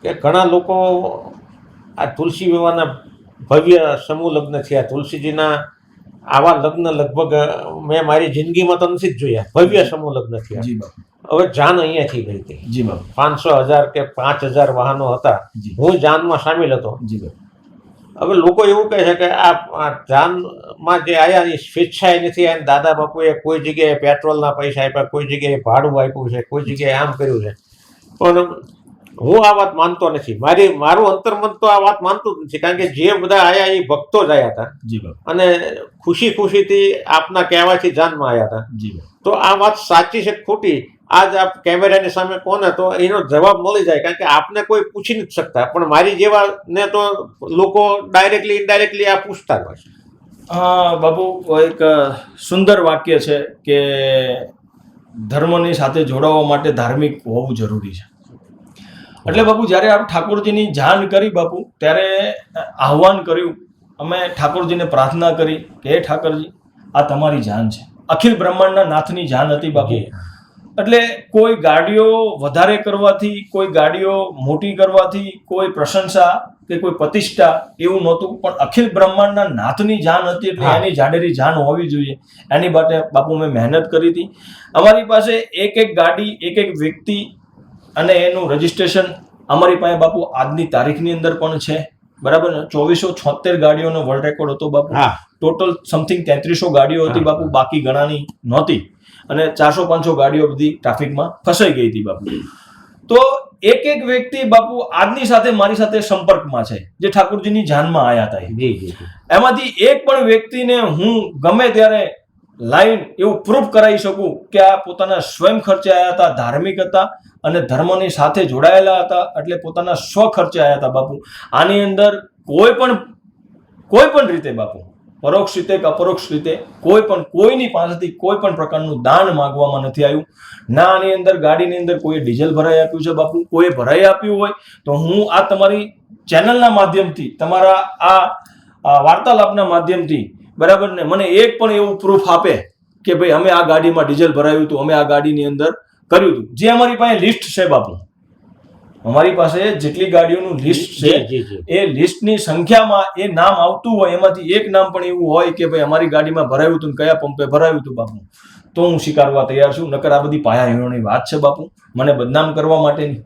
કે ઘણા લોકો આ તુલસી વિવાહના ભવ્ય સમૂહ લગ્ન થયા. તુલસીજીના આવા લગ્ન લગભગ મેં મારી જિંદગીમાં તો નથી જ જોયા. ભવ્ય સમૂહ લગ્ન થયા. જી બાપુ, હવે જાન અહીંયાથી ગઈ હતી. જી બાપુ, 500,000 કે 5,000 વાહનો હતા. જી, હું જાનમાં સામેલ હતો. જી બાપુ, હવે લોકો એવું કહે છે કે આ જાનમાં જે આવ્યા એ સ્વેચ્છાએ નથી આવ્યા. દાદા બાપુએ કોઈ જગ્યાએ પેટ્રોલના પૈસા આપ્યા, કોઈ જગ્યાએ ભાડું આપ્યું છે, કોઈ જગ્યાએ આમ કર્યું છે. પણ હું આ વાત માનતો નથી. મારું અંતર્મન તો આ વાત માનતું જ નથી. કારણ કે જે બધા આવ્યા એ ભક્તો જ આવ્યા હતા જી બાપુ, અને ખુશીથી આપના કહેવાથી જાનમાં આવ્યા હતા. જી બાપુ, તો આ વાત સાચી છે કે ખોટી, આજ આપ કેમેરાની સામે કોને તો એનો જવાબ મળી જાય. કારણ કે આપને કોઈ પૂછી નથી શકતા, પણ મારી જેવા ને તો લોકો ડાયરેક્ટલી ઇનડાયરેક્ટલી આ પૂછતા હોય છે. બાપુ એક સુંદર વાક્ય છે કે ધર્મની સાથે જોડાવા માટે ધાર્મિક હોવું જરૂરી છે. એટલે બાપુ જ્યારે આપ ઠાકોરજીની જાન કરી બાપુ, ત્યારે આહ્વાન કર્યું, અમે ઠાકોરજીને પ્રાર્થના કરી કે હે ઠાકોરજી, આ તમારી જાન છે. અખિલ બ્રહ્માંડના નાથની જાન હતી બાપુ. એટલે કોઈ ગાડીઓ વધારે કરવાથી, કોઈ ગાડીઓ મોટી કરવાથી, કોઈ પ્રશંસા કે કોઈ પ્રતિષ્ઠા એવું નહોતું, પણ અખિલ બ્રહ્માંડના નાથની જાન હતી એટલે એની જાડેરી જાન હોવી જોઈએ. એની માટે બાપુ મેં મહેનત કરી હતી. અમારી પાસે એક ગાડી, એક વ્યક્તિ અને એનું રજીસ્ટ્રેશન અમારી પાસે બાપુ આજની તારીખની અંદર પણ છે. બરાબર ને? 2476 ગાડીઓનો વર્લ્ડ રેકોર્ડ હતો બાપુ. ટોટલ સમથિંગ 3300 ગાડીઓ હતી બાપુ, બાકી ગણાની નહોતી. અને 400-500 ગાડીઓ બધી ટ્રાફિકમાં ફસાઈ ગઈ હતી બાપુ. તો એક વ્યક્તિ બાપુ આજની સાથે મારી સાથે સંપર્કમાં છે, જે ઠાકોરજીની જાનમાં આવ્યા હતા. એમાંથી એક પણ વ્યક્તિને હું ગમે ત્યારે લાઈન એવું પ્રૂફ કરાવી શકું કે આ પોતાના સ્વયં ખર્ચે આવ્યા હતા, ધાર્મિક હતા અને ધર્મની સાથે જોડાયેલા હતા, એટલે પોતાના સ્વ ખર્ચે આવ્યા હતા બાપુ. આની અંદર કોઈ પણ રીતે બાપુ, પરોક્ષ રીતે કે અપરોક્ષ રીતે કોઈની પાસેથી કોઈ પણ પ્રકારનું દાન માંગવામાં નથી આવ્યું. ના આની અંદર ગાડીની અંદર કોઈ ડીઝલ ભરાઈ આપ્યું છે બાપુ, કોઈ ભરાઈ આપ્યું હોય તો હું આ તમારી ચેનલના માધ્યમથી, તમારા આ વાર્તાલાપના માધ્યમથી, બરાબર ને, મને એક પણ એવું પ્રૂફ આપે કે ભાઈ અમે આ ગાડીમાં ડીઝલ ભરાયું હતું, અમે આ ગાડીની અંદર કર્યું હતું. જે અમારી પાસે લિસ્ટ છે બાપુ, અમારી પાસે જેટલી ગાડીઓનું લિસ્ટ છે એ લિસ્ટની સંખ્યામાં એ નામ આવતું હોય, એમાંથી એક નામ પણ એવું હોય કે ભાઈ અમારી ગાડીમાં ભરાયું હતું, કયા પંપે ભરાયું હતું બાપુ, તો હું સ્વીકારવા તૈયાર છું. નકર આ બધી પાયા હીરોની વાત છે બાપુ, મને બદનામ કરવા માટેની.